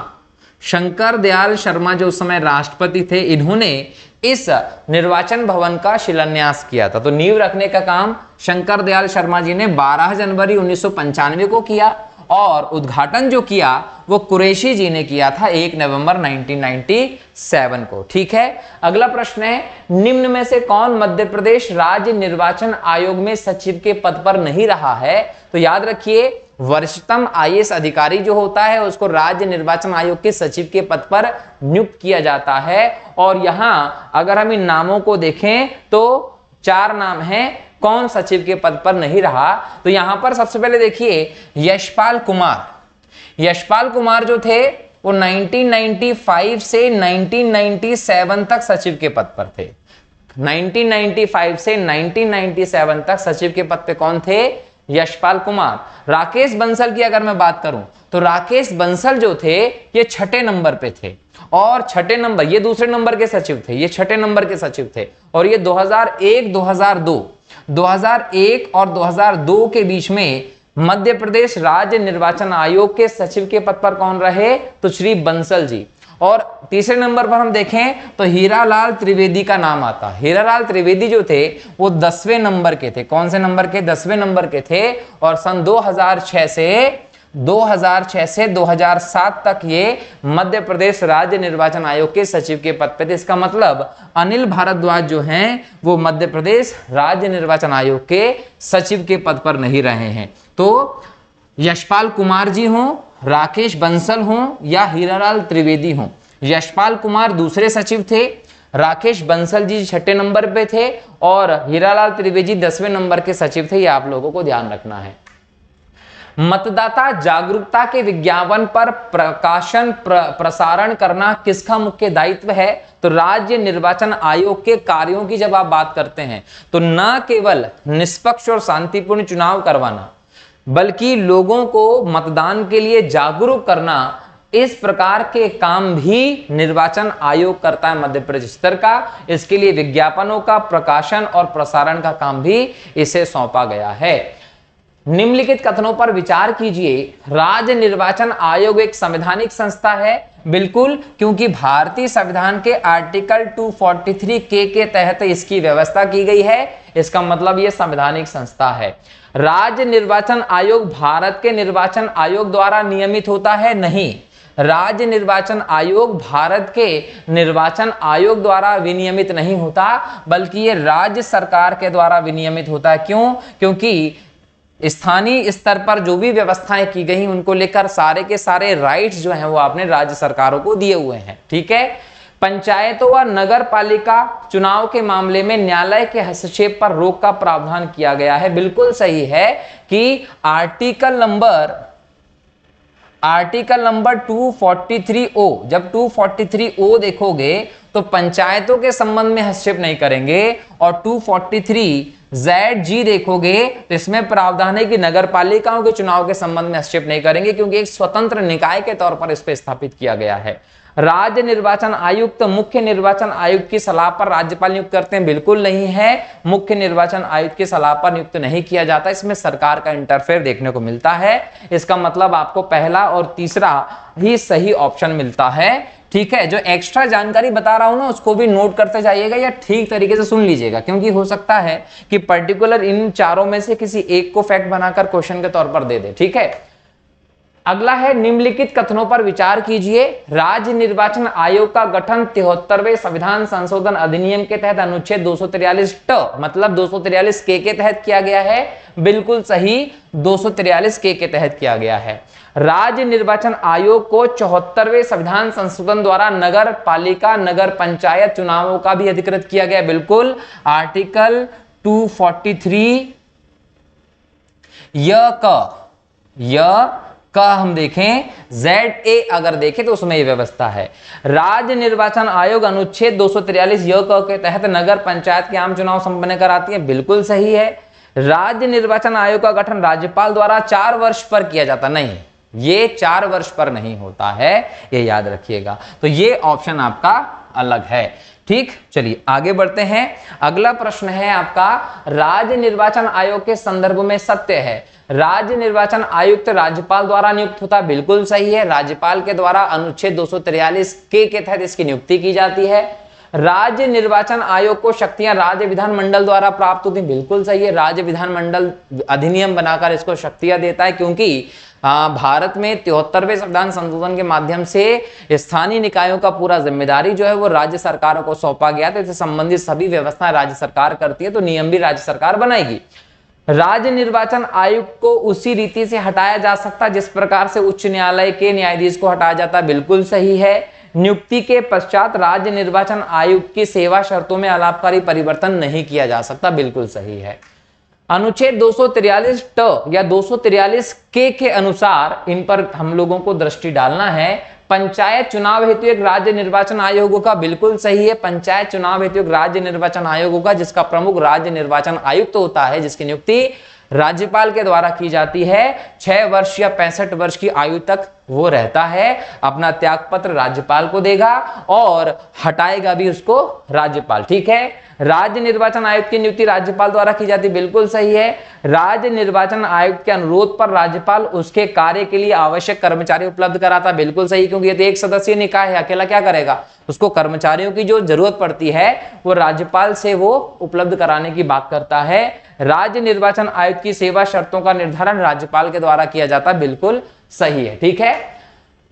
शंकर दयाल शर्मा जो उस समय राष्ट्रपति थे, इन्होंने इस निर्वाचन भवन का शिलान्यास किया था। तो नींव रखने का काम शंकर दयाल शर्मा जी ने 12 जनवरी 1995 को किया और उद्घाटन जो किया वो कुरैशी जी ने किया था 1 नवंबर 1997 को। ठीक है, अगला प्रश्न है, निम्न में से कौन मध्य प्रदेश राज्य निर्वाचन आयोग में सचिव के पद पर नहीं रहा है? तो याद रखिए वरिष्ठतम IAS अधिकारी जो होता है उसको राज्य निर्वाचन आयोग के सचिव के पद पर नियुक्त किया जाता है। और यहां अगर हम इन नामों को देखें तो 4 नाम हैं कौन सचिव के पद पर नहीं रहा। तो यहां पर सबसे पहले देखिए यशपाल कुमार जो थे वो 1995 से 1997 तक सचिव के पद पर थे। 1995 से 1997 तक सचिव के पद पे कौन थे? यशपाल कुमार। राकेश बंसल की अगर मैं बात करूं तो राकेश बंसल जो थे ये छठे नंबर पे थे, और छठे नंबर, ये दूसरे नंबर के सचिव थे, ये छठे नंबर के सचिव थे, और ये 2001 और 2002 के बीच में मध्य प्रदेश राज्य निर्वाचन आयोग के सचिव के पद पर कौन रहे, तो श्री बंसल जी। और तीसरे नंबर पर हम देखें तो हीरालाल त्रिवेदी का नाम आता। हीरालाल त्रिवेदी जो थे वो 10वें नंबर के थे। कौन से नंबर के, 10वें नंबर के थे, और सन 2006 से 2007 तक ये मध्य प्रदेश राज्य निर्वाचन आयोग के सचिव के पद पे थे। इसका मतलब अनिल भारद्वाज जो हैं वो मध्य प्रदेश राज्य निर्वाचन आयोग के सचिव के पद पर नहीं रहे हैं। तो यशपाल कुमार जी हों, राकेश बंसल हों या हीरालाल त्रिवेदी हों, यशपाल कुमार दूसरे सचिव थे, राकेश बंसल जी छठे नंबर पे थे, और हीरालाल त्रिवेदी 10वें नंबर के सचिव थे। ये आप लोगों को ध्यान रखना है। मतदाता जागरूकता के विज्ञापन पर प्रकाशन प्रसारण करना किसका मुख्य दायित्व है, तो राज्य निर्वाचन आयोग के कार्यों की जब आप बात करते हैं तो न केवल निष्पक्ष और शांतिपूर्ण चुनाव करवाना, बल्कि लोगों को मतदान के लिए जागरूक करना, इस प्रकार के काम भी निर्वाचन आयोग करता है मध्य प्रदेश स्तर का। इसके लिए विज्ञापनों का प्रकाशन और प्रसारण का काम भी इसे सौंपा गया है। निम्नलिखित कथनों पर विचार कीजिए। राज्य निर्वाचन आयोग एक संवैधानिक संस्था है। बिल्कुल, क्योंकि भारतीय संविधान के आर्टिकल 243 के तहत इसकी व्यवस्था की गई है। इसका मतलब यह संवैधानिक संस्था है। राज्य निर्वाचन आयोग भारत के निर्वाचन आयोग द्वारा नियमित होता है? नहीं, राज्य निर्वाचन आयोग भारत के निर्वाचन आयोग द्वारा विनियमित नहीं होता, बल्कि ये राज्य सरकार के द्वारा विनियमित होता है। क्यों? क्योंकि स्थानीय स्तर पर जो भी व्यवस्थाएं की गई उनको लेकर सारे के सारे राइट्स जो हैं वो आपने राज्य सरकारों को दिए हुए हैं। ठीक है। पंचायतों व नगर पालिका चुनाव के मामले में न्यायालय के हस्तक्षेप पर रोक का प्रावधान किया गया है। बिल्कुल सही है कि आर्टिकल नंबर 243O, जब 243O देखोगे तो पंचायतों के संबंध में हस्तक्षेप नहीं करेंगे, और 243ZG देखोगे तो इसमें प्रावधान है कि नगर पालिकाओं के चुनाव के संबंध में हस्तक्षेप नहीं करेंगे, क्योंकि एक स्वतंत्र निकाय के तौर पर इस पर स्थापित किया गया है। राज्य निर्वाचन आयुक्त मुख्य निर्वाचन आयुक्त की सलाह पर राज्यपाल नियुक्त करते हैं? बिल्कुल नहीं है, मुख्य निर्वाचन आयुक्त की सलाह पर नियुक्त नहीं किया जाता। इसमें सरकार का इंटरफेयर देखने को मिलता है। इसका मतलब आपको पहला और तीसरा ही सही ऑप्शन मिलता है। ठीक है। जो एक्स्ट्रा जानकारी बता रहा हूं ना उसको भी नोट करते जाइएगा या ठीक तरीके से सुन लीजिएगा, क्योंकि हो सकता है कि पर्टिकुलर इन चारों में से किसी एक को फैक्ट बनाकर क्वेश्चन के तौर पर दे दे। ठीक है। अगला है निम्नलिखित कथनों पर विचार कीजिए। राज्य निर्वाचन आयोग का गठन 73वें संविधान संशोधन अधिनियम के तहत अनुच्छेद 243 मतलब 243 के तहत किया गया है। बिल्कुल सही, 243 के तहत किया गया है। राज्य निर्वाचन आयोग को 74वें संविधान संशोधन द्वारा नगर पालिका नगर पंचायत चुनावों का भी अधिकृत किया गया। बिल्कुल, आर्टिकल 243 का हम देखें ZA अगर देखें तो उसमें यह व्यवस्था है। राज्य निर्वाचन आयोग अनुच्छेद 243 के तहत नगर पंचायत के आम चुनाव संपन्न कराती है। बिल्कुल सही है। राज्य निर्वाचन आयोग का गठन राज्यपाल द्वारा 4 वर्ष पर किया जाता नहीं, ये 4 वर्ष पर नहीं होता है, ये याद रखिएगा। तो ये ऑप्शन आपका अलग है। ठीक, चलिए आगे बढ़ते हैं। अगला प्रश्न है आपका, राज्य निर्वाचन आयोग के संदर्भ में सत्य है राज्य निर्वाचन आयुक्त राज्यपाल द्वारा नियुक्त होता है? बिल्कुल सही है, राज्यपाल के द्वारा अनुच्छेद 243 के तहत इसकी नियुक्ति की जाती है। राज्य निर्वाचन आयोग को शक्तियां राज्य विधानमंडल द्वारा प्राप्त होती हैं? बिल्कुल सही है, राज्य विधानमंडल अधिनियम बनाकर इसको शक्तियां देता है, क्योंकि भारत में 73वें संविधान संशोधन के माध्यम से स्थानीय निकायों का पूरा जिम्मेदारी जो है वो राज्य सरकारों को सौंपा गया, तो इससे संबंधित सभी व्यवस्थाएं राज्य सरकार करती है, तो नियम भी राज्य सरकार बनाएगी। राज्य निर्वाचन आयुक्त को उसी रीति से हटाया जा सकता है जिस प्रकार से उच्च न्यायालय के न्यायाधीश को हटाया जाता है? बिल्कुल सही है। नियुक्ति के पश्चात राज्य निर्वाचन आयुक्त की सेवा शर्तों में अलाभकारी परिवर्तन नहीं किया जा सकता? बिल्कुल सही है। अनुच्छेद 243 या 243 के अनुसार इन पर हम लोगों को दृष्टि डालना है। पंचायत चुनाव हेतु एक राज्य निर्वाचन आयोग होगा? बिल्कुल सही है, पंचायत चुनाव हेतु एक राज्य निर्वाचन आयोग होगा जिसका प्रमुख राज्य निर्वाचन आयुक्त होता है, जिसकी नियुक्ति राज्यपाल के द्वारा की जाती है। 6 वर्ष या 65 वर्ष की आयु तक वो रहता है, अपना त्याग पत्र राज्यपाल को देगा और हटाएगा भी उसको राज्यपाल। ठीक है। राज्य निर्वाचन आयुक्त की नियुक्ति राज्यपाल द्वारा की जाती, बिल्कुल सही है। राज्य निर्वाचन आयुक्त के अनुरोध पर राज्यपाल उसके कार्य के लिए आवश्यक कर्मचारी उपलब्ध कराता, बिल्कुल सही, क्योंकि ये तो एक सदस्यीय निकाय है, अकेला क्या करेगा, उसको कर्मचारियों की जो जरूरत पड़ती है वो राज्यपाल से वो उपलब्ध कराने की बात करता है। राज्य निर्वाचन आयुक्त की सेवा शर्तों का निर्धारण राज्यपाल के द्वारा किया जाता, बिल्कुल सही है। ठीक है।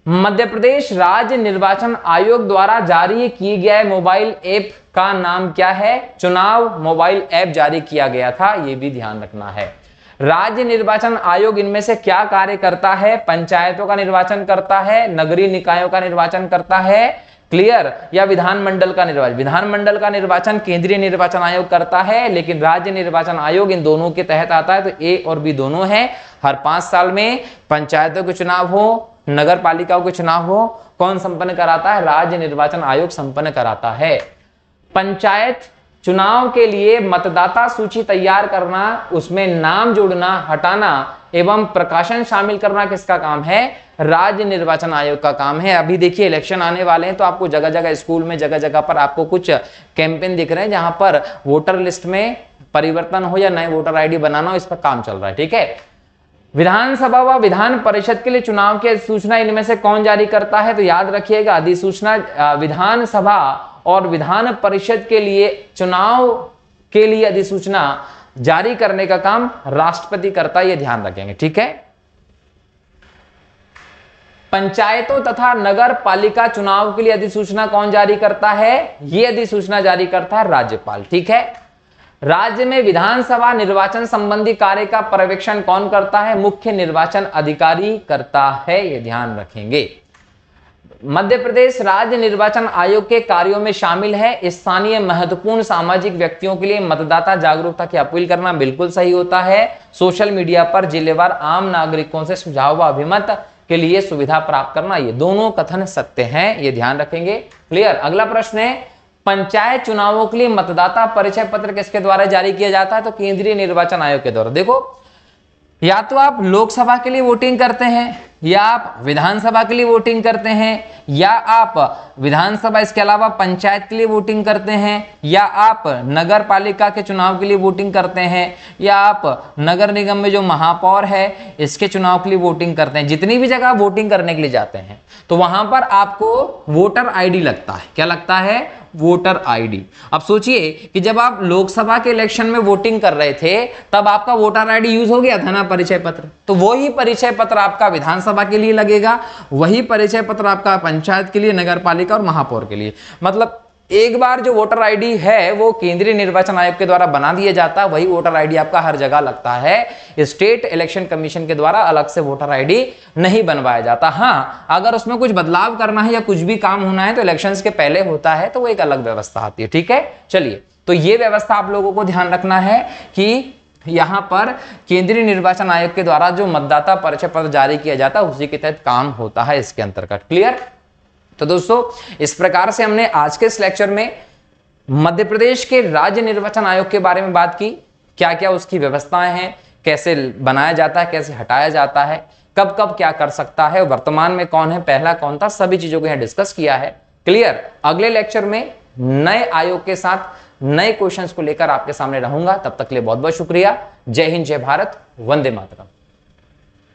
मध्य प्रदेश राज्य निर्वाचन आयोग द्वारा जारी किए गए मोबाइल ऐप का नाम क्या है? चुनाव मोबाइल ऐप जारी किया गया था, यह भी ध्यान रखना है। राज्य निर्वाचन आयोग इनमें से क्या कार्य करता है? पंचायतों का निर्वाचन करता है, नगरीय निकायों का निर्वाचन करता है, क्लियर, या विधानमंडल का निर्वाचन? विधानमंडल का निर्वाचन केंद्रीय निर्वाचन आयोग करता है, लेकिन राज्य निर्वाचन आयोग इन दोनों के तहत आता है, तो ए और बी दोनों है। हर 5 साल में पंचायतों के चुनाव हो, नगर पालिकाओं के चुनाव हो, कौन संपन्न कराता है? राज्य निर्वाचन आयोग संपन्न कराता है। पंचायत चुनाव के लिए मतदाता सूची तैयार करना, उसमें नाम जोड़ना, हटाना एवं प्रकाशन शामिल करना किसका काम है? राज्य निर्वाचन आयोग का काम है। अभी देखिए इलेक्शन आने वाले हैं, तो आपको जगह जगह स्कूल में जगह जगह पर आपको कुछ कैंपेन दिख रहे हैं जहां पर वोटर लिस्ट में परिवर्तन हो या नए वोटर आईडी बनाना हो, इस पर काम चल रहा है। ठीक है। विधानसभा व विधान परिषद के लिए चुनाव की अधिसूचना इनमें से कौन जारी करता है? तो याद रखिएगा, अधिसूचना विधानसभा और विधान परिषद के लिए चुनाव के लिए अधिसूचना जारी करने का काम राष्ट्रपति करता है, ये ध्यान रखेंगे। ठीक है। पंचायतों तथा नगर पालिका चुनाव के लिए अधिसूचना कौन जारी करता है? ये अधिसूचना जारी करता है राज्यपाल। ठीक है। राज्य में विधानसभा निर्वाचन संबंधी कार्य का पर्यवेक्षण कौन करता है? मुख्य निर्वाचन अधिकारी करता है, ये ध्यान रखेंगे। मध्य प्रदेश राज्य निर्वाचन आयोग के कार्यों में शामिल है स्थानीय महत्वपूर्ण सामाजिक व्यक्तियों के लिए मतदाता जागरूकता की अपील करना, बिल्कुल सही होता है। सोशल मीडिया पर जिलेवार आम नागरिकों से सुझाव व अभिमत के लिए सुविधा प्राप्त करना, ये दोनों कथन सत्य हैं, ये ध्यान रखेंगे। क्लियर। अगला प्रश्न है, पंचायत चुनावों के लिए मतदाता परिचय पत्र किसके द्वारा जारी किया जाता है? तो केंद्रीय निर्वाचन आयोग के द्वारा। देखो, या तो आप लोकसभा के लिए वोटिंग करते हैं, या आप विधानसभा के लिए वोटिंग करते हैं, या आप विधानसभा इसके अलावा पंचायत के लिए वोटिंग करते हैं, या आप नगर पालिका के चुनाव के लिए वोटिंग करते हैं, या आप नगर निगम में जो महापौर है इसके चुनाव के लिए वोटिंग करते हैं। जितनी भी जगह वोटिंग करने के लिए जाते हैं तो वहां पर आपको वोटर आईडी लगता है। क्या लगता है? Voter ID. अब सोचिए कि जब आप लोकसभा के इलेक्शन में वोटिंग कर रहे थे तब आपका वोटर आईडी यूज हो गया था ना, परिचय पत्र, तो वही परिचय पत्र आपका विधानसभा के लिए लगेगा, वही परिचय पत्र आपका पंचायत के लिए, नगर पालिका और महापौर के लिए। मतलब एक बार जो वोटर आईडी है वो केंद्रीय निर्वाचन आयोग के द्वारा बना दिया जाता है, वही वोटर आईडी आपका हर जगह लगता है। स्टेट इलेक्शन कमीशन के द्वारा अलग से वोटर आईडी नहीं बनवाया जाता। हाँ, अगर उसमें कुछ बदलाव करना है या कुछ भी काम होना है तो इलेक्शंस के पहले होता है, तो वो एक अलग व्यवस्था आती है। ठीक है। चलिए, तो ये व्यवस्था आप लोगों को ध्यान रखना है कि यहां पर केंद्रीय निर्वाचन आयोग के द्वारा जो मतदाता परिचय पत्र जारी किया जाता है उसी के तहत काम होता है इसके अंतर्गत। क्लियर। तो दोस्तों, इस प्रकार से हमने आज के इस लेक्चर में मध्य प्रदेश के राज्य निर्वाचन आयोग के बारे में बात की। क्या क्या उसकी व्यवस्थाएं हैं, कैसे बनाया जाता है, कैसे हटाया जाता है, कब कब क्या कर सकता है, वर्तमान में कौन है, पहला कौन था, सभी चीजों को यहां डिस्कस किया है। क्लियर। अगले लेक्चर में नए आयोग के साथ नए क्वेश्चंस को लेकर आपके सामने रहूंगा। तब तक के लिए बहुत बहुत शुक्रिया। जय हिंद, जय भारत, वंदे मातरम।